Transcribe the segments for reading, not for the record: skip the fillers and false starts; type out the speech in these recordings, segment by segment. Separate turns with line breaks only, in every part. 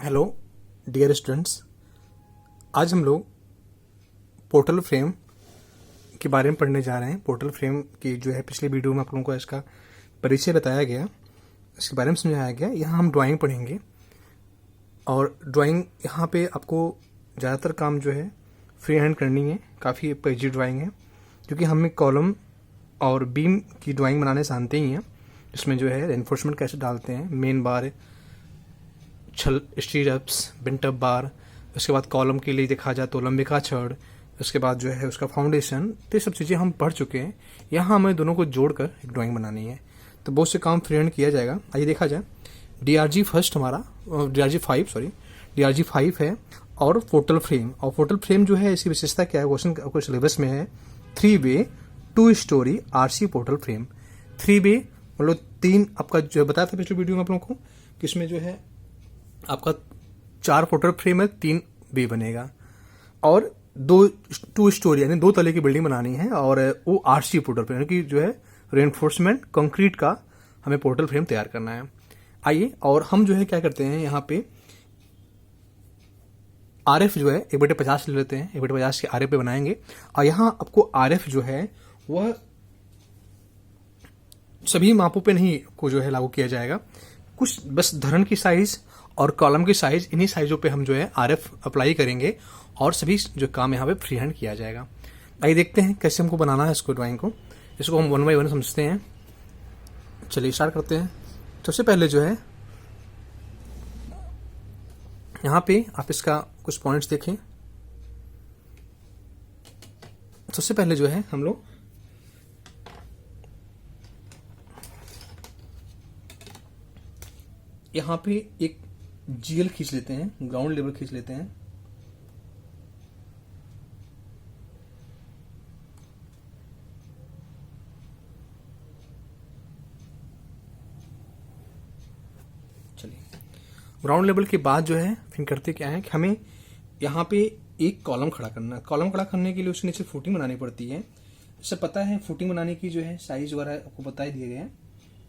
Hello dear students, आज हम लोग पोर्टल फ्रेम के बारे में पढ़ने जा रहे हैं। पोर्टल फ्रेम की जो है पिछले वीडियो में आप लोगों को इसका परिचय बताया गया, इसके बारे में समझाया गया। यहाँ हम ड्राइंग पढ़ेंगे और ड्राइंग यहाँ पे आपको ज़्यादातर काम जो है फ्री हैंड करनी है। काफ़ी पेजी ड्राइंग है क्योंकि हमें कॉलम और बीम की ड्राइंग बनाने जानते ही हैं। इसमें जो है रेनफोर्समेंट कैसे डालते हैं, मेन बार, छल, स्टीरअप्स, बिंटअप बार, उसके बाद कॉलम के लिए देखा जाए तो लंबिका छड़, उसके बाद जो है उसका फाउंडेशन, तो ये सब चीज़ें हम पढ़ चुके हैं। यहाँ हमें दोनों को जोड़कर एक ड्राइंग बनानी है, तो बहुत से काम फ्री हैंड किया जाएगा। आइए देखा जाए। DRG 5 है और पोर्टल फ्रेम। और पोर्टल फ्रेम जो है इसकी विशेषता क्या है, क्वेश्चन आपको सिलेबस में है 3-वे 2 स्टोरी RC पोर्टल फ्रेम। 3-वे मतलब 3, आपका जो बताया था पिछले वीडियो में आप लोगों को कि इसमें जो है आपका 4 पोर्टल फ्रेम है, 3 बे बनेगा और 2 स्टोरी यानी 2 तले की बिल्डिंग बनानी है। और वो RC पोर्टल फ्रेम की जो है रेनफोर्समेंट कंक्रीट का हमें पोर्टल फ्रेम तैयार करना है। आइए, और हम जो है क्या करते हैं, यहाँ पे RF जो है 1/50 ले लेते हैं। 1/50 के RF पे बनाएंगे और यहाँ आपको RF जो है वह सभी मापों पे नहीं को जो है लागू किया जाएगा। कुछ बस धरन की साइज और कॉलम की साइज, इन्हीं साइजों पे हम जो है RF अप्लाई करेंगे और सभी जो काम यहाँ पे फ्री हैंड किया जाएगा। आइए देखते हैं कैसे हमको बनाना है इसको, ड्राइंग को। इसको हम 1 बाय 1 समझते हैं। चलिए स्टार्ट करते हैं। सबसे पहले जो है यहाँ पे आप इसका कुछ पॉइंट्स देखें। सबसे पहले जो है हम लोग यहाँ पे एक GL खींच लेते हैं, ग्राउंड लेवल खींच लेते हैं। चलिए, ग्राउंड लेवल के बाद जो है फिर करते क्या है कि हमें यहाँ पे एक कॉलम खड़ा करना है। कॉलम खड़ा करने के लिए उसके नीचे फुटिंग बनानी पड़ती है। इससे पता है फुटिंग बनाने की जो है साइज वगैरह आपको बता ही दिए गए हैं।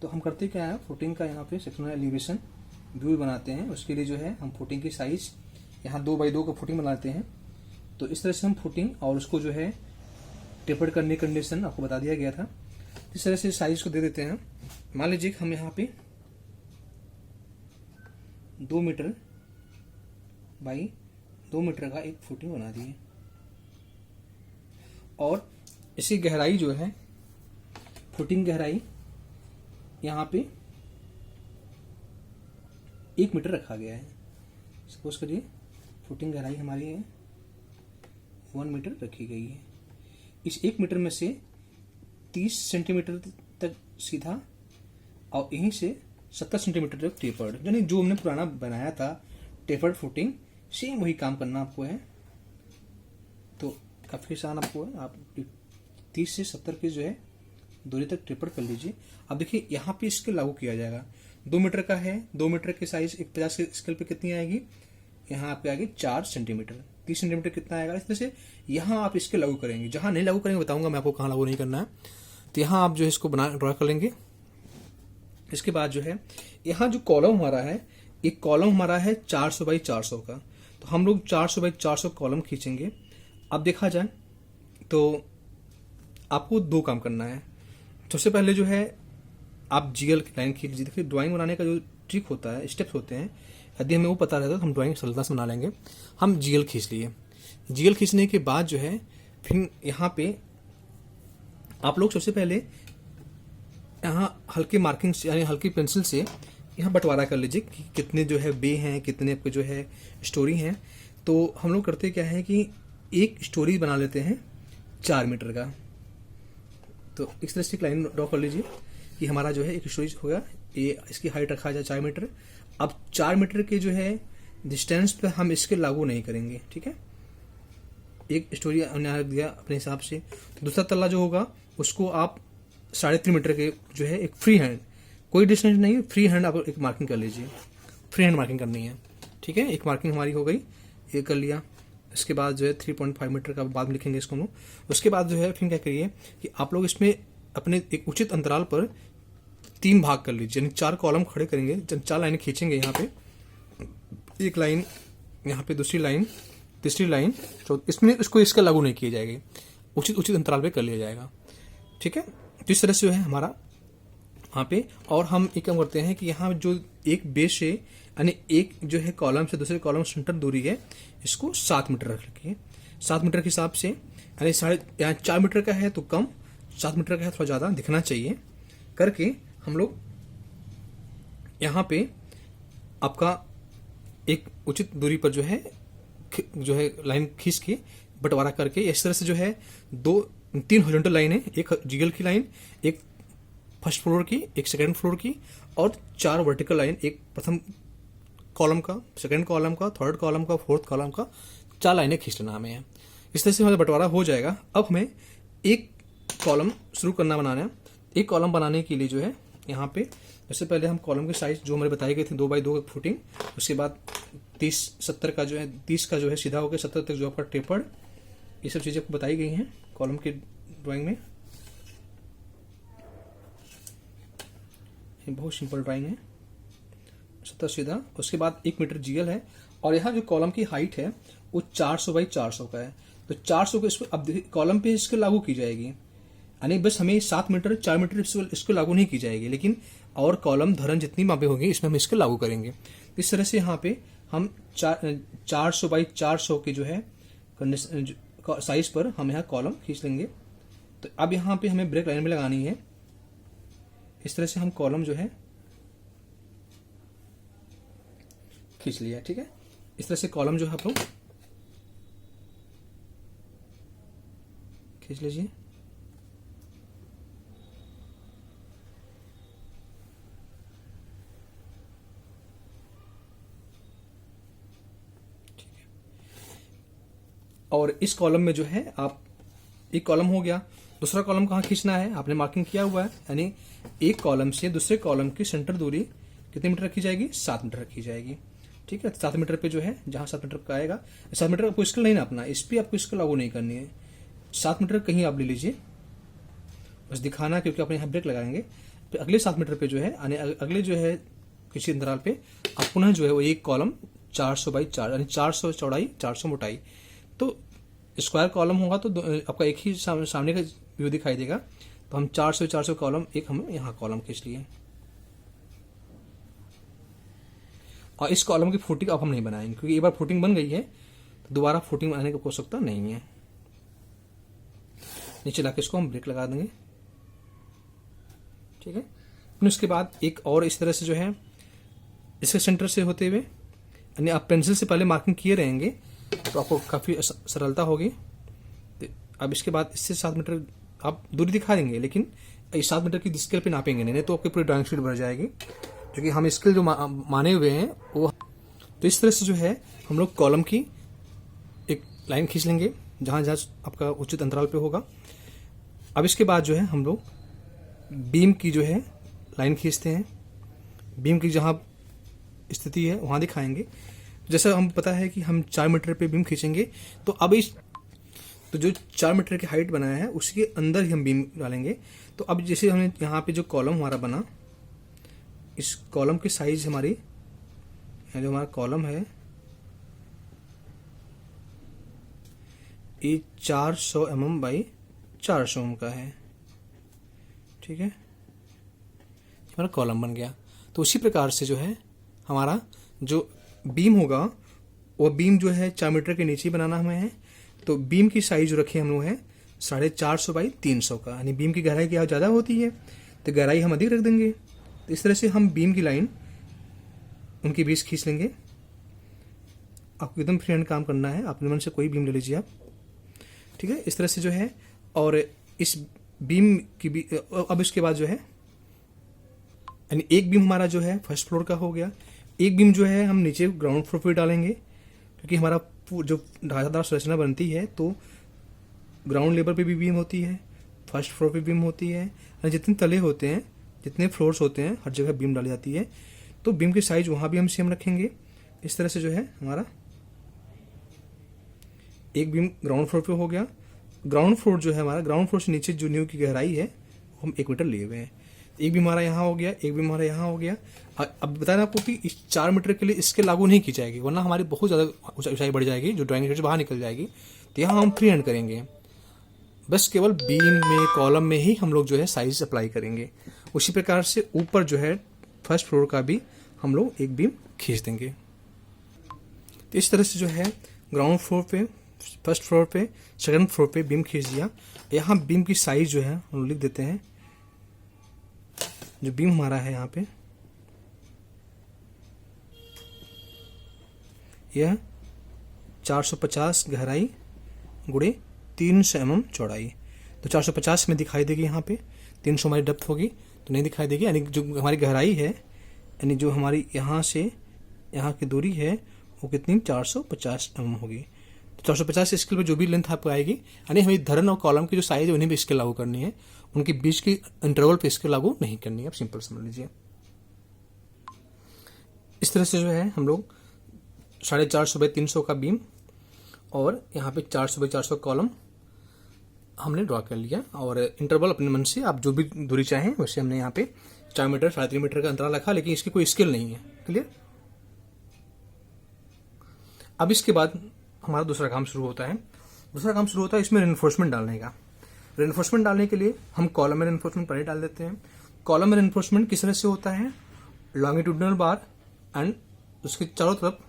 तो हम करते क्या है, फुटिंग का यहाँ पे सेक्शनल एलिवेशन व्यू बनाते हैं। उसके लिए जो है हम फुटिंग की साइज यहाँ 2 बाई 2 का फुटिंग बनाते हैं। तो इस तरह से हम फुटिंग और उसको जो है टेपर्ड करने कंडीशन आपको बता दिया गया था। इस तरह से साइज को दे देते हैं। मान लीजिए हम यहाँ पे 2 मीटर बाई 2 मीटर का एक फुटिंग बना दिए और इसकी गहराई जो है, फुटिंग गहराई यहाँ पे 1 मीटर रखा गया है। सपोज करिए फुटिंग गहराई हमारी है 1 मीटर रखी गई है। इस 1 मीटर में से 30 सेंटीमीटर तक सीधा और यहीं से 70 सेंटीमीटर तक टेपर्ड, यानी जो हमने पुराना बनाया था टेपर्ड फुटिंग, सेम वही काम करना आपको है। तो काफी आसान आपको है। आप 30 से 70 की जो है दूरी तक टेपर्ड कर लीजिए। अब देखिए यहाँ पे इसके लागू किया जाएगा। 2 मीटर का है, 2 मीटर की साइज 50 के स्केल पे कितनी आएगी, यहाँ पे आएगी 4 सेंटीमीटर। 30 सेंटीमीटर कितना आएगा। इस तरह से यहाँ आप इसके लागू करेंगे। जहां नहीं लागू करेंगे बताऊंगा मैं आपको कहाँ लागू नहीं करना है। तो यहाँ आप जो है इसको ड्रा कर लेंगे। इसके बाद जो है यहाँ जो कॉलम हमारा है, एक कॉलम हमारा है 400 बाई 400 का। तो हम लोग 400 बाई 400 कॉलम खींचेंगे। अब देखा जाए तो आपको 2 काम करना है। सबसे पहले जो है आप GL की लाइन खींच लीजिए। देखिए ड्राइंग बनाने का जो ट्रिक होता है, स्टेप्स होते हैं, यदि हमें वो पता रहता तो हम ड्राइंग सरलता से बना लेंगे। हम GL खींच लिए। GL खींचने के बाद जो है फिर यहाँ पे आप लोग सबसे पहले यहाँ हल्की मार्किंग यानी हल्की पेंसिल से यहाँ बंटवारा कर लीजिए कि कितने जो है बे हैं, कितने आपके जो है स्टोरी हैं। तो हम लोग करते क्या है कि एक स्टोरी बना लेते हैं 4 मीटर का। तो इस तरह से एक लाइन ड्रॉ कर लीजिए कि हमारा जो है एक स्टोरी होगा, ये इसकी हाइट रखा जाए 4 मीटर। अब 4 मीटर के जो है डिस्टेंस पे हम इसके लागू नहीं करेंगे, ठीक है। एक स्टोरी हमने दिया अपने हिसाब से। तो दूसरा तल्ला जो होगा उसको आप 3.5 मीटर के जो है एक फ्री हैंड, कोई डिस्टेंस नहीं, फ्री हैंड आप एक मार्किंग कर लीजिए। फ्री हैंड मार्किंग करनी है, ठीक है। एक मार्किंग हमारी हो गई, ये कर लिया। इसके बाद जो है 3.5 मीटर का बाद में लिखेंगे इसको हम लोग। उसके बाद जो है फिर क्या करिए कि आप लोग इसमें अपने एक उचित अंतराल पर 3 भाग कर लीजिए, यानी 4 कॉलम खड़े करेंगे, 4 लाइनें खींचेंगे यहाँ पे। एक लाइन यहाँ पे, दूसरी लाइन, तीसरी लाइन, इसमें इसको इसका लागू नहीं किया जाएगी, उचित उचित अंतराल पे कर लिया जाएगा। ठीक है, तो इस तरह से जो है हमारा वहाँ पे। और हम एक काम करते हैं कि यहाँ जो एक बेस है, यानी एक जो है कॉलम से दूसरे कॉलम सेंटर दूरी है, इसको 7 मीटर रख रखिए। 7 मीटर के हिसाब से, यानी यहाँ 4 मीटर का है तो कम, 7 मीटर का है थोड़ा ज़्यादा दिखना चाहिए करके हम लोग यहाँ पे आपका एक उचित दूरी पर जो है लाइन खींच के बंटवारा करके, इस तरह से जो है 3 हॉरिजॉन्टल लाइन है, एक जीगल की लाइन, एक फर्स्ट फ्लोर की, एक सेकंड फ्लोर की, और 4 वर्टिकल लाइन, एक प्रथम कॉलम का, सेकंड कॉलम का, थर्ड कॉलम का, फोर्थ कॉलम का, 4 लाइनें खींच लेना हमें। इस तरह से हमारा बंटवारा हो जाएगा। अब हमें एक कॉलम शुरू करना बनाना। एक कॉलम बनाने के लिए जो है यहाँ पे सबसे पहले हम कॉलम के साइज जो हमारे बताए गए थे 2 बाई 2 फुटिंग, उसके बाद 30-70 का जो है 30 का जो है सीधा होकर 70 तक जो आपका टेपर्ड, ये सब चीज़ें आपको बताई गई हैं कॉलम के ड्राइंग में। ये बहुत सिंपल ड्राइंग है, 70 सीधा। उसके बाद 1 मीटर जीएल है, और यहाँ जो कॉलम की हाइट है वो 400 बाई 400 का है। तो 400 को इसको अब कॉलम पे इसको लागू की जाएगी, यानी बस हमें 7 मीटर 4 मीटर इसको लागू नहीं की जाएगी, लेकिन और कॉलम धरन जितनी मापे होंगी इसमें हम इसको लागू करेंगे। इस तरह से यहाँ पे हम 400 बाई 400 के जो है साइज पर हम यहाँ कॉलम खींच लेंगे। तो अब यहाँ पे हमें ब्रेक लाइन में लगानी है। इस तरह से हम कॉलम जो है खींच लिया। ठीक है, इस तरह से कॉलम जो है आप लोग खींच लीजिए। और इस कॉलम में जो है आप, एक कॉलम हो गया, दूसरा कॉलम कहाँ खींचना है आपने मार्किंग किया हुआ है, यानी एक कॉलम से दूसरे कॉलम की सेंटर दूरी कितने मीटर रखी जाएगी, 7 मीटर रखी जाएगी। ठीक है, 7 मीटर पे जो है जहाँ 7 मीटर का आएगा, 7 मीटर आपको स्केल नहीं नापना, इस पर आपको स्केल लागू नहीं करनी है। 7 मीटर कहीं आप ले लीजिए, बस दिखाना, क्योंकि आप यहाँ ब्रेक लगाएंगे। फिर अगले 7 मीटर पे जो है, यानी अगले जो है किसी अंतराल पे आप पुनः जो है वो एक कॉलम 400 बाई 4, यानी 400 चौड़ाई 400 मोटाई, तो स्क्वायर कॉलम होगा तो आपका एक ही सामने का व्यू दिखाई देगा। तो हम 400 कॉलम एक हम यहाँ कॉलम खींच लिए, और इस कॉलम की फुटिंग अब हम नहीं बनाएंगे, क्योंकि एक बार फुटिंग बन गई है तो दोबारा फुटिंग बनाने की आवश्यकता नहीं है। नीचे लाके इसको हम ब्रेक लगा देंगे। ठीक है, फिर उसके बाद एक और इस तरह से जो है इसके सेंटर से होते हुए, यानी आप पेंसिल से पहले मार्किंग किए रहेंगे तो आपको काफ़ी सरलता होगी। अब इसके बाद इससे 7 मीटर आप दूरी दिखा देंगे, लेकिन इस 7 मीटर की स्केल पे नापेंगे नहीं तो आपकी पूरी ड्राइंग शीट भर जाएगी, क्योंकि हम स्केल जो माने हुए हैं वो। तो इस तरह से जो है हम लोग कॉलम की एक लाइन खींच लेंगे जहाँ जहाँ आपका उचित अंतराल पे होगा। अब इसके बाद जो है हम लोग बीम की जो है लाइन खींचते हैं। बीम की जहाँ स्थिति है वहाँ दिखाएंगे। जैसा हम पता है कि हम 4 मीटर पे बीम खींचेंगे, तो अब तो जो 4 मीटर की हाइट बनाया है उसके अंदर ही हम बीम डालेंगे। तो अब जैसे हमने यहाँ पे जो कॉलम हमारा बना, इस कॉलम की साइज हमारी, जो हमारा कॉलम है ये 400 mm बाई 400 mm का है। ठीक है, हमारा कॉलम बन गया। तो उसी प्रकार से जो है हमारा जो बीम होगा वो बीम जो है 4 मीटर के नीचे बनाना हमें है। तो बीम की साइज जो रखे हम लोग है 450 बाई 300 का, यानी बीम की गहराई क्या ज़्यादा होती है तो गहराई हम अधिक रख देंगे। तो इस तरह से हम बीम की लाइन उनके बीच खींच लेंगे। आपको एकदम फ्री हैंड काम करना है, अपने मन से कोई बीम ले लीजिए आप। ठीक है, इस तरह से जो है, और इस बीम की भी अब इसके बाद जो है, यानी एक बीम हमारा जो है फर्स्ट फ्लोर का हो गया, एक बीम जो है हम नीचे ग्राउंड फ्लोर पे डालेंगे, क्योंकि हमारा जो ढांचादार संरचना बनती है तो ग्राउंड लेवल पे भी बीम होती है, फर्स्ट फ्लोर पे बीम होती है, जितने तले होते हैं, जितने फ्लोर्स होते हैं, हर जगह बीम डाली जाती है। तो बीम की साइज वहाँ भी हम सेम रखेंगे। इस तरह से जो है हमारा एक बीम ग्राउंड फ्लोर पे हो गया। ग्राउंड फ्लोर जो है हमारा, ग्राउंड फ्लोर से नीचे जो नींव की गहराई है वो हम 1 मीटर लिए हुए हैं। एक बीम हमारा यहाँ हो गया, एक बीम हमारा यहाँ हो गया। अब बताया आपको कि इस 4 मीटर के लिए इसके लागू नहीं की जाएगी, वरना हमारी बहुत ज़्यादा ऊंचाई बढ़ जाएगी, जो ड्राइंग यूनिट से बाहर निकल जाएगी। तो यहाँ हम फ्री हैंड करेंगे, बस केवल बीम में कॉलम में ही हम लोग जो है साइज अप्लाई करेंगे। उसी प्रकार से ऊपर जो है फर्स्ट फ्लोर का भी हम लोग एक बीम खींच देंगे। तो इस तरह से जो है ग्राउंड फ्लोर पे, फर्स्ट फ्लोर पे, सेकंड फ्लोर पे बीम खींच दिया। यहाँ बीम की साइज जो है हम लिख देते हैं। जो बीम हमारा है यहाँ पे, यह 450 गहराई गुणे 300 mm चौड़ाई। तो 450 में दिखाई देगी यहाँ पे, 300 हमारी डेप्थ होगी तो नहीं दिखाई देगी। यानी जो हमारी गहराई है, यानी जो हमारी यहाँ से यहाँ की दूरी है वो कितनी 450 mm होगी। तो 450 स्केल पे जो भी लेंथ आपको आएगी, यानी हमें धरन और कॉलम की जो साइज है उन्हें भी स्केल लागू करनी है, उनके बीच की इंटरवल पे स्केल लागू नहीं करनी है। आप सिंपल समझ लीजिए। इस तरह से जो है हम लोग 450 बाई 300 का बीम और यहाँ पे 400 बाई 400 कॉलम हमने ड्रॉ कर लिया। और इंटरवल अपने मन से आप जो भी दूरी चाहें वैसे हमने यहाँ पे 4 मीटर 3.5 मीटर का अंतराल रखा, लेकिन इसकी कोई स्केल नहीं है। क्लियर। अब इसके बाद हमारा दूसरा काम शुरू होता है। दूसरा काम शुरू होता है इसमें रेनफोर्समेंट डालने का। रेनफोर्समेंट डालने के लिए हम कॉलम में रेनफोर्समेंट पहले डाल देते हैं। कॉलम में रेनफोर्समेंट किस तरह से होता है, लॉन्गिट्यूडनल बार एंड उसके चारों तरफ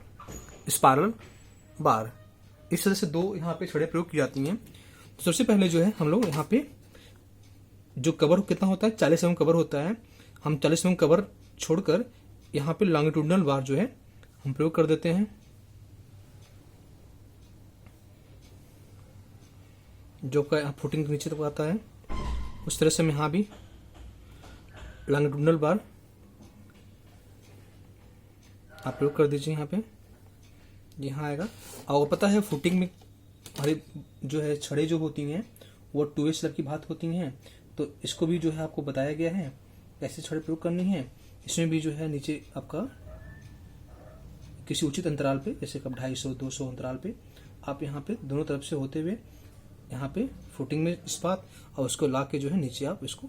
स्पाइरल बार, इस तरह से दो यहाँ पे छड़ें प्रयोग की जाती हैं। तो सबसे पहले जो है हम लोग यहाँ पे जो कवर कितना होता है 40 mm कवर होता है, हम 40 mm कवर छोड़कर यहाँ पे लॉन्गिट्यूडनल बार जो है हम प्रयोग कर देते हैं। जो का यहाँ फुटिंग नीचे तक आता है उस तरह से हम यहाँ भी लॉन्गिट्यूडनल बार आप प्रयोग कर दीजिए। यहाँ पे यहाँ आएगा। और पता है फुटिंग में हमारी जो है छड़े जो होती हैं वो 2 स्लैब की बात होती हैं, तो इसको भी जो है आपको बताया गया है कैसे छड़े प्रयोग करनी है। इसमें भी जो है नीचे आपका किसी उचित अंतराल पे, जैसे कब 250-200 अंतराल पे आप यहाँ पे दोनों तरफ से होते हुए यहाँ पे फुटिंग में इस्पात और उसको ला के जो है नीचे आप इसको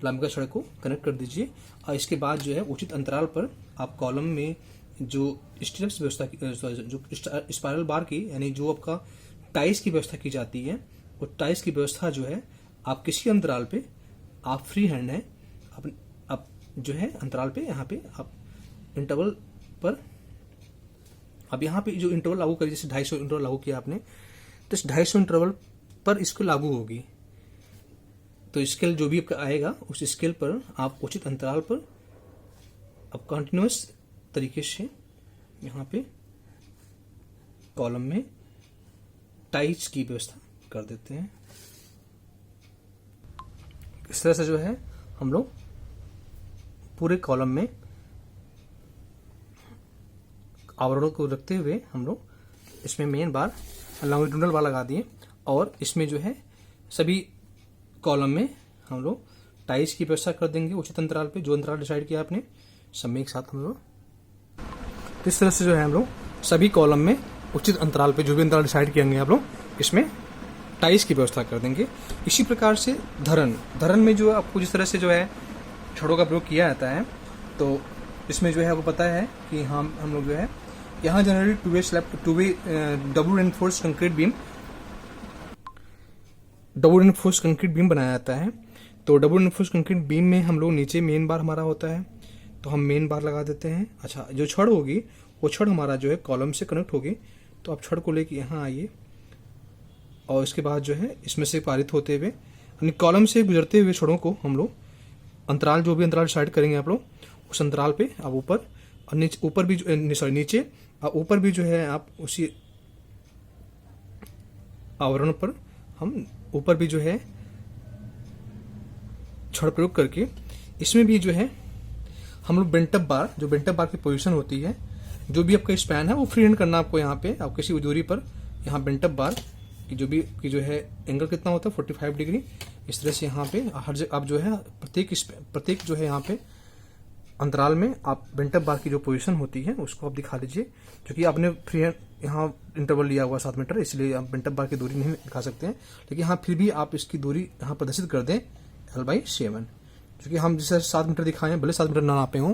लंबा छड़ को कनेक्ट कर दीजिए। और इसके बाद जो है उचित अंतराल पर आप कॉलम में जो स्टीरप्स व्यवस्था जो स्पाइरल बार की, यानी जो आपका टाइस की व्यवस्था की जाती है, वो टाइस की व्यवस्था जो है आप किसी अंतराल पे आप फ्री हैंड है आप जो है अंतराल पे यहाँ पे आप इंटरवल पर अब यहाँ पे जो इंटरवल लागू करिए, जैसे 250 इंटरवल लागू किया आपने, तो इस 250 इंटरवल पर इसको लागू होगी। तो स्केल जो भी आपका आएगा उस स्केल पर आप उचित अंतराल पर अब कंटिन्यूअस तरीके से यहाँ पे कॉलम में टाइज की व्यवस्था कर देते हैं। इस तरह से जो है हम लोग पूरे कॉलम में आवरणों को रखते हुए हम लोग इसमें मेन बार लॉन्गिट्यूडनल बार लगा दिए और इसमें जो है सभी कॉलम में हम लोग टाइज की व्यवस्था कर देंगे उचित अंतराल पे, जो अंतराल डिसाइड किया आपने सब में एक साथ हम लोग। तो इस तरह से जो है हम लोग सभी कॉलम में उचित अंतराल पे जो भी अंतराल डिसाइड किएंगे आप लोग इसमें टाइज की व्यवस्था कर देंगे। इसी प्रकार से धरन में जो आपको जिस तरह से जो है छड़ों का प्रयोग किया जाता है, तो इसमें जो है आपको पता है कि हम लोग जो है यहाँ generally two way double reinforce concrete beam बनाया जाता है। तो डबल रेनफोर्स कंक्रीट बीम में हम लोग नीचे मेन बार हमारा होता है, तो हम मेन बार लगा देते हैं। अच्छा, जो छड़ होगी वो छड़ हमारा जो है कॉलम से कनेक्ट होगी, तो आप छड़ को लेके यहाँ आइए और इसके बाद जो है इसमें से पारित होते हुए यानी कॉलम से गुजरते हुए छड़ों को हम लोग अंतराल जो भी अंतराल डिसाइड करेंगे आप लोग उस अंतराल पे आप ऊपर और नीचे ऊपर भी नीचे और ऊपर भी जो है आप उसी आवरण पर हम ऊपर भी जो है छड़ प्रयोग करके इसमें भी जो है हम लोग बेंटअप बार की पोजीशन होती है, जो भी आपका स्पैन है वो फ्री हैंड करना आपको। यहाँ पे आप किसी दूरी पर यहाँ बेंटअप बार की जो है एंगल कितना होता है 45 डिग्री, इस तरह से यहाँ पे हर जगह आप जो है प्रत्येक जो है यहाँ पे अंतराल में आप बेंटअप बार की जो पोजीशन होती है उसको आप दिखा दीजिए। क्योंकि आपने फ्री हैंड यहाँ इंटरवल लिया हुआ 7 मीटर, इसलिए आप बेंटअप बार की दूरी नहीं दिखा सकते हैं, लेकिन हाँ फिर भी आप इसकी दूरी यहाँ प्रदर्शित कर दें L/7। जो कि हम जैसे 7 मीटर दिखाए हैं, भले 7 मीटर ना नापे हों,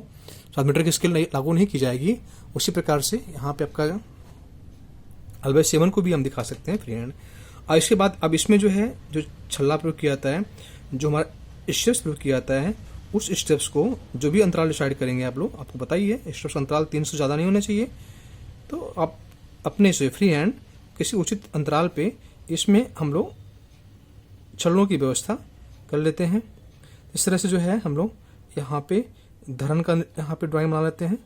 7 मीटर की स्केल लागू नहीं की जाएगी। उसी प्रकार से यहाँ पे आपका अल्बाई 7 को भी हम दिखा सकते हैं फ्री हैंड। और इसके बाद अब इसमें जो है जो छल्ला प्रयोग किया जाता है, जो हमारा स्टेप्स प्रयोग किया जाता है, उस स्टेप्स को जो भी अंतराल डिसाइड करेंगे आप लोग, आपको बताइए स्टेप्स का अंतराल 3 से ज़्यादा नहीं होना चाहिए। तो आप अपने से फ्री हैंड किसी उचित अंतराल पे इसमें हम लोग छल्लों की व्यवस्था कर लेते हैं। इस तरह से जो है हम लोग यहाँ पे धरन का यहाँ पे ड्राइंग बना लेते हैं।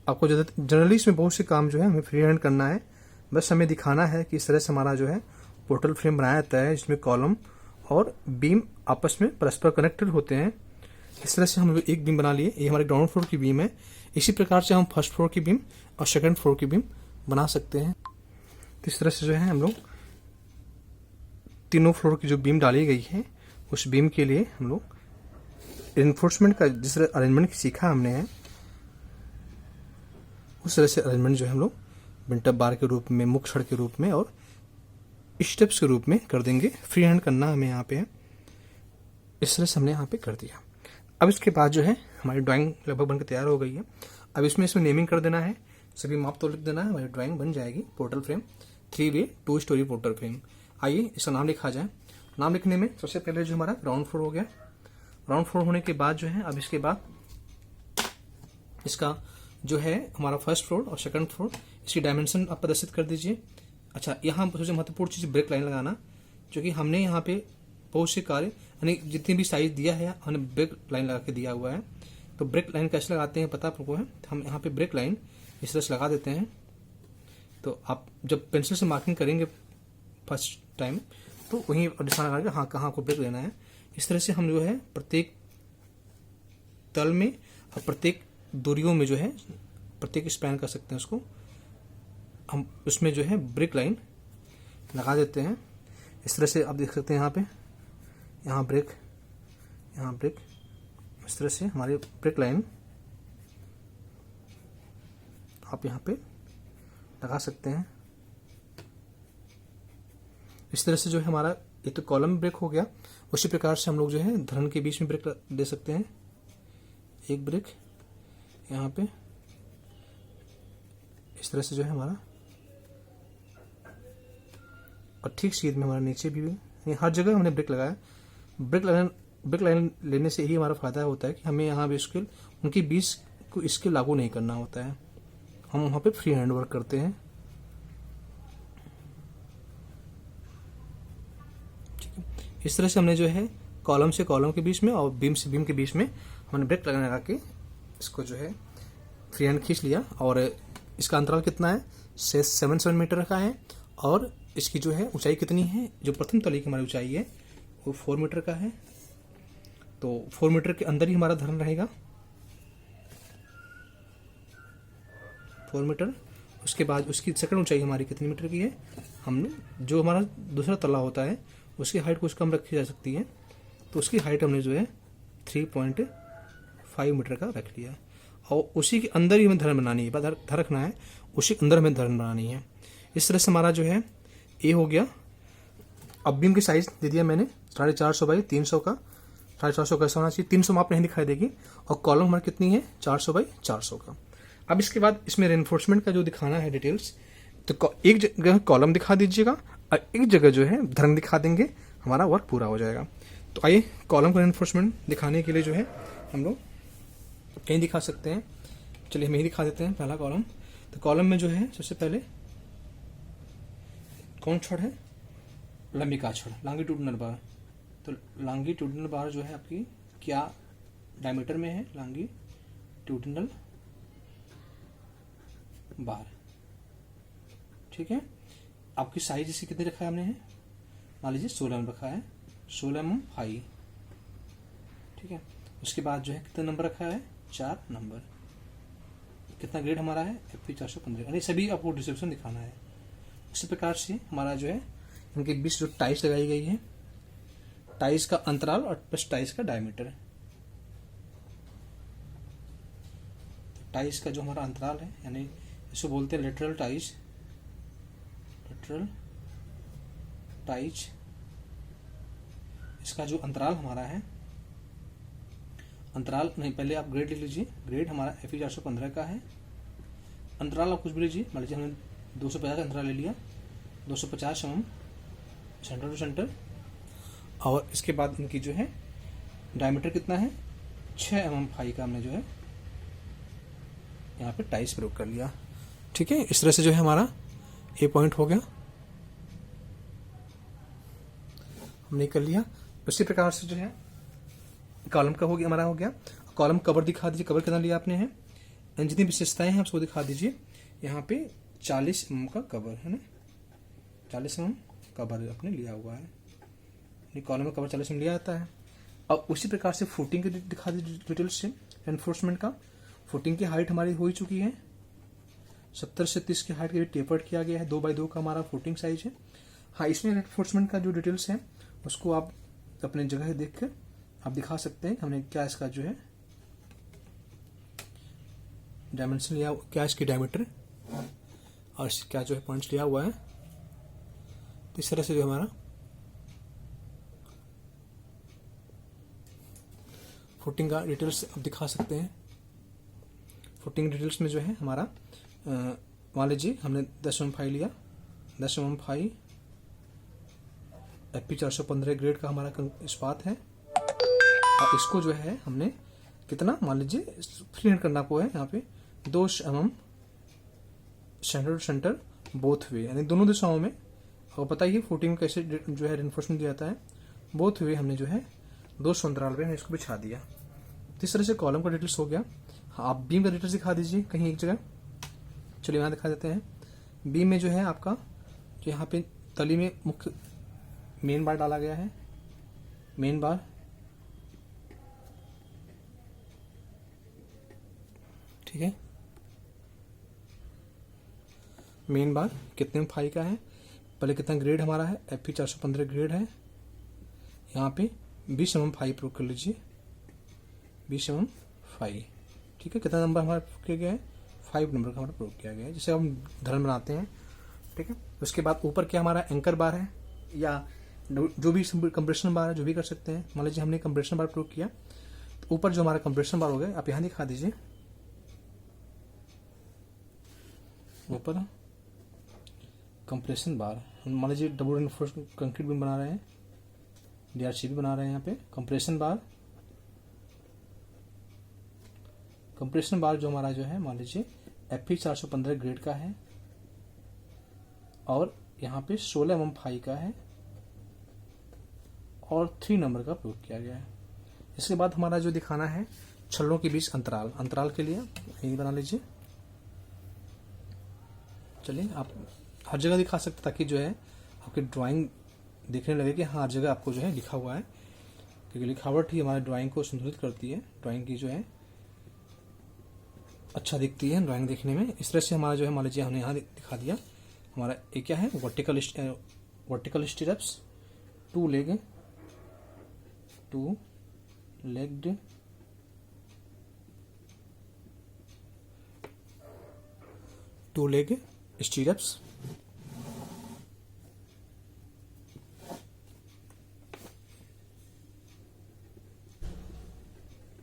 आपको जनरली इसमें बहुत से काम जो है हमें फ्री हैंड करना है, बस हमें दिखाना है कि इस तरह से हमारा जो है पोर्टल फ्रेम बनाया जाता है, जिसमें कॉलम और बीम आपस में परस्पर कनेक्टेड होते हैं। इस तरह से हम लोग एक बीम बना लिए, ये हमारे ग्राउंड फ्लोर की बीम है। इसी प्रकार से हम फर्स्ट फ्लोर की बीम और सेकंड फ्लोर की बीम बना सकते हैं। तो इस तरह से जो है हम लोग तीनों फ्लोर की जो बीम डाली गई है, उस बीम के लिए हम लोग इन्फोर्समेंट का जिस तरह अरेंजमेंट सीखा हमने है, उस तरह से अरेंजमेंट जो है हम लोग बिल्टअप बार के रूप में, मुख्य छड़ के रूप में और स्टेप्स के रूप में कर देंगे। फ्री हैंड करना हमें यहाँ पे है। इस तरह से हमने यहाँ पे कर दिया। अब इसके बाद जो है हमारी ड्राइंग लगभग बनकर तैयार हो गई है। अब इसमें नेमिंग कर देना है, सभी माप तो लिख देना है, हमारी ड्राइंग बन जाएगी। पोर्टल फ्रेम 3-वे 2 स्टोरी पोर्टल फ्रेम। आइए इसका नाम लिखा जाए। नाम लिखने में सबसे पहले जो हमारा ग्राउंड फ्लोर हो गया। ग्राउंड फ्लोर होने के बाद जो है अब इसके बाद इसका जो है हमारा फर्स्ट फ्लोर और सेकंड फ्लोर, इसकी डायमेंशन आप प्रदर्शित कर दीजिए। अच्छा, यहाँ सबसे महत्वपूर्ण चीज़ ब्रेक लाइन लगाना, क्योंकि हमने यहाँ पे बहुत से कार्य यानी जितनी भी साइज दिया है हमने ब्रेक लाइन लगा के दिया हुआ है। तो ब्रेक लाइन कैसे लगाते हैं पता आपको है, हम यहाँ पे ब्रेक लाइन इस तरह से लगा देते हैं। तो आप जब पेंसिल से मार्किंग करेंगे फर्स्ट टाइम, तो वहीं निशान लगा के हाँ कहाँ को ब्रेक लेना है। इस तरह से हम जो है प्रत्येक तल में और प्रत्येक दूरियों में जो है प्रत्येक स्पैन कर सकते हैं, उसको हम उसमें जो है ब्रेक लाइन लगा देते हैं। इस तरह से आप देख सकते हैं यहाँ ब्रेक, यहाँ ब्रेक, इस तरह से हमारी ब्रेक लाइन आप यहाँ पे लगा सकते हैं। इस तरह से जो है हमारा एक तो कॉलम ब्रेक हो गया, उसी प्रकार से हम लोग जो है धरन के बीच में ब्रेक दे सकते हैं। एक ब्रेक यहाँ पे इस तरह से जो है हमारा, और ठीक सीध में हमारा नीचे भी हर जगह हमने ब्रेक लगाया। ब्रेक लाइन लेने से ही हमारा फायदा होता है कि हमें यहाँ भी स्केल उनके बीच को इसके लागू नहीं करना होता है, हम वहाँ पे फ्री हैंड वर्क करते हैं। ठीक है, इस तरह से हमने जो है कॉलम से कॉलम के बीच में और बीम से बीम के बीच में हमने ब्रेक लगा के इसको जो है फ्री हैंड खींच लिया। और इसका अंतराल कितना है, 7 मीटर का है। और इसकी जो है ऊंचाई कितनी है, जो प्रथम तली की हमारी ऊंचाई है वो 4 मीटर का है। तो 4 मीटर के अंदर ही हमारा धरन रहेगा, 4 मीटर। उसके बाद उसकी सेकंड ऊंचाई हमारी कितनी मीटर की है, हमने जो हमारा दूसरा तला होता है उसकी हाइट कुछ कम रखी जा सकती है, तो उसकी हाइट हमने जो है 3.5 मीटर का रख लिया। और उसी के अंदर ही हमें धरन बनानी है, धर रखना है, उसी के अंदर हमें धरन बनानी है। इस तरह से हमारा जो है ये हो गया। अब बीम की साइज दे दिया मैंने 450 बाई 300 का। 450 कैसा होना चाहिए, 300 माप नहीं दिखाई देगी। और कॉलम हमारी कितनी है, 400 बाई 400 का। अब इसके बाद इसमें रेनफोर्समेंट का जो दिखाना है डिटेल्स, तो एक जगह कॉलम दिखा दीजिएगा और एक जगह जो है धरन दिखा देंगे, हमारा वर्क पूरा हो जाएगा। तो आइए कॉलम का रेनफोर्समेंट दिखाने के लिए जो है हम लोग कहीं दिखा सकते हैं। चलिए हम यही दिखा देते हैं पहला कॉलम। तो कॉलम में जो है सबसे पहले कौन छड़ है, लंबिका छड़, लॉन्गिट्यूडिनल बार। तो लॉन्गिट्यूडिनल बार जो है आपकी क्या डायमीटर में है, लॉन्गिट्यूडिनल बार। ठीक है, आपकी साइज इसे कितने रखा है हमने है, मान लीजिए 16 में रखा है, 16 mm हाई। ठीक है, उसके बाद जो है कितना नंबर रखा है, 4 नंबर। कितना ग्रेड हमारा है, FP 415। यानी सभी आपको डिस्क्रिप्शन दिखाना है। उसी प्रकार से हमारा जो है इनके बीच जो टाइल्स लगाई गई है, टाइल्स का अंतराल और प्लस टाइल्स का डायमीटर। टाइल्स का जो हमारा अंतराल है, यानी इसको बोलते हैं लेटरल टाइल्स, लेटरल टाइल्स। इसका जो अंतराल हमारा है अंतराल नहीं, पहले आप ग्रेड लिख लीजिए। ग्रेड हमारा FE 415 का है। अंतराल आप कुछ भी लीजिए, मान लीजिए हमने 250 अंतराल ले लिया, 250 mm सेंटर टू सेंटर। और इसके बाद इनकी जो है डायमीटर कितना है, 6 mm फाई का हमने जो है यहाँ पे टाइस प्रयोग कर लिया। ठीक है, इस तरह से जो है हमारा ए पॉइंट हो गया, हमने कर लिया। उसी प्रकार से जो है कॉलम का हो गया, हमारा हो गया। कॉलम कवर दिखा दीजिए, कवर कितना लिया आपने है, जितनी विशेषताएं हैं उसको दिखा दीजिए। यहाँ पे 40 mm का कवर है ना, 40 mm कवर आपने लिया हुआ है, कॉलम में कवर 40 mm लिया जाता है। अब उसी प्रकार से फुटिंग की दिखा दीजिए डिटेल्स से एनफोर्समेंट का। फुटिंग की हाइट हमारी हो ही चुकी है, 70 से 30 की हाइट के लिए टेपर्ड किया गया है, 2x2 का हमारा फुटिंग साइज है। हाँ, इसमें एनफोर्समेंट का जो डिटेल्स है उसको आप अपने जगह देख कर आप दिखा सकते हैं हमने क्या इसका जो है डायमेंशन लिया, क्या इसकी डायमीटर और क्या जो है पॉइंट्स लिया हुआ है। तो इस तरह से जो हमारा फुटिंग का डिटेल्स आप दिखा सकते हैं। फुटिंग डिटेल्स में जो है हमारा मान लीजिए हमने 10 mm फाई लिया, 10 mm फाई FE 415 ग्रेड का हमारा इस्पात है। और इसको जो है हमने कितना मान लीजिए फ्री हैंड करना आपको है, यहाँ पे 2 mm centre to centre both way, यानी दोनों दिशाओं में। आपको पता ही फुटिंग कैसे जो है रेनफोर्समेंट दिया जाता है, बोथ वे हमने जो है 200 अंतराल पे हमने इसको बिछा दिया। तो इस तरह से कॉलम का डिटेल्स हो गया। हाँ, आप बीम का डिटेल्स दिखा दीजिए कहीं एक जगह। चलिए यहाँ दिखा देते हैं। बीम में जो है आपका जो यहाँ पे तली में मुख्य मेन बार डाला गया है, मेन बार ठीक है। मेन बार कितने फाई का है, पहले कितना ग्रेड हमारा है, FE 415 ग्रेड है। यहाँ पे 20 mm फाई प्रयोग कर लीजिए, 20 mm फाई। ठीक है, कितना नंबर हमारा किया गया है, 5 नंबर का हमारा प्रयोग किया गया है, जिसे हम धरन बनाते हैं। ठीक है, उसके बाद ऊपर क्या हमारा एंकर बार है या जो भी कंप्रेशन बार है, जो भी कर सकते हैं। मान लीजिए हमने कंप्रेशन बार प्रयोग किया, तो ऊपर जो हमारा कंप्रेशन बार हो गया आप यहाँ दिखा दीजिए। ऊपर कंप्रेशन बार, हम मान लीजिए डबल रेनफोर्स कंक्रीट बीम बना रहे हैं, DRCB बना रहे हैं। यहाँ पे कंप्रेशन बार जो हमारा जो है मान लीजिए FE 415 ग्रेड का है और यहाँ पे 16 mm फाई का है और 3 नंबर का प्रयोग किया गया है। इसके बाद हमारा जो दिखाना है छल्लों के बीच अंतराल के लिए यही बना लीजिए। चलिए, आप हर जगह दिखा सकते ताकि जो है आपकी ड्राइंग देखने लगे कि हाँ हर जगह आपको जो है लिखा हुआ है, क्योंकि लिखावट ही हमारी ड्राइंग को संतुलित करती है, ड्राइंग की जो है अच्छा दिखती है ड्राइंग देखने में। इस तरह से हमारा जो है मान लीजिए हमने यहाँ दिखा दिया। हमारा एक क्या है, वर्टिकल स्टीरअप्स, 2 लेग्ड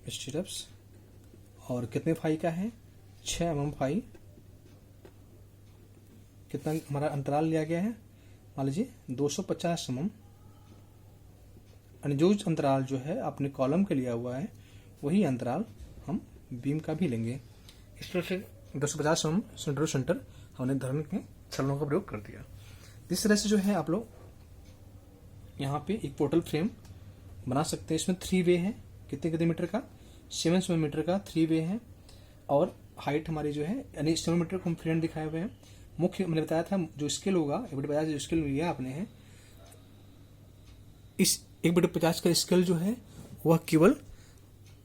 स्टीरअप्स, और कितने फाई का है, 6 mm फाई। कितना हमारा अंतराल लिया गया है, मान लीजिए 250 mm। जो अंतराल जो है आपने कॉलम के लिया हुआ है वही अंतराल हम बीम का भी लेंगे। इस तरह से 250 mm सेंटर टू सेंटर हमने धरन के छल्लों का प्रयोग कर दिया। इस तरह से जो है आप लोग यहाँ पे एक पोर्टल फ्रेम बना सकते हैं। इसमें 3 वे है, कितने मीटर का, 7 मीटर का 3 वे है। और हाइट हमारी जो है यानी 7 मीटर को हम फ्रेम दिखाए हुए हैं। मुख्य मैंने बताया था जो स्केल होगा 1/50 जो स्केल लिया आपने है, इस 1/50 का स्केल जो है वह केवल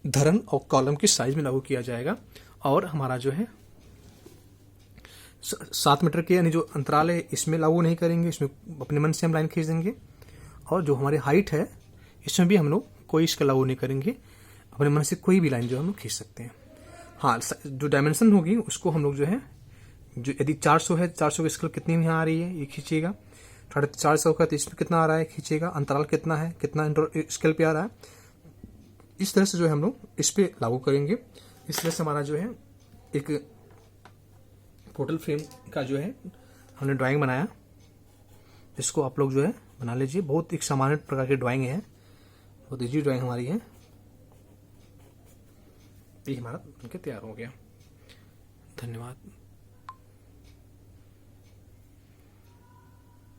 धरन और कॉलम की साइज में लागू किया जाएगा। और हमारा जो है 7 मीटर के यानी जो अंतराल है इसमें लागू नहीं करेंगे, इसमें अपने मन से हम लाइन खींच देंगे। और जो हमारी हाइट है इसमें भी हम लोग कोई इसका लागू नहीं करेंगे, अपने मन से कोई भी लाइन जो हम लोग खींच सकते हैं। हाँ, जो डायमेंशन होगी उसको हम लोग जो है, जो यदि 400 है, 400 की स्केल कितनी यहाँ आ रही है ये खींचिएगा। 450 का तो इसमें कितना आ रहा है खींचिएगा। अंतराल कितना है, कितना स्केल पे आ रहा है इस तरह से जो है हम लोग इस पे लागू करेंगे। इस तरह से हमारा जो है एक पोर्टल फ्रेम का जो है हमने ड्राइंग बनाया। इसको आप लोग जो है बना लीजिए। बहुत एक सामान्य प्रकार की ड्राइंग है, बहुत ईजी ड्राइंग हमारी है। ये हमारा बनके तैयार हो गया। धन्यवाद।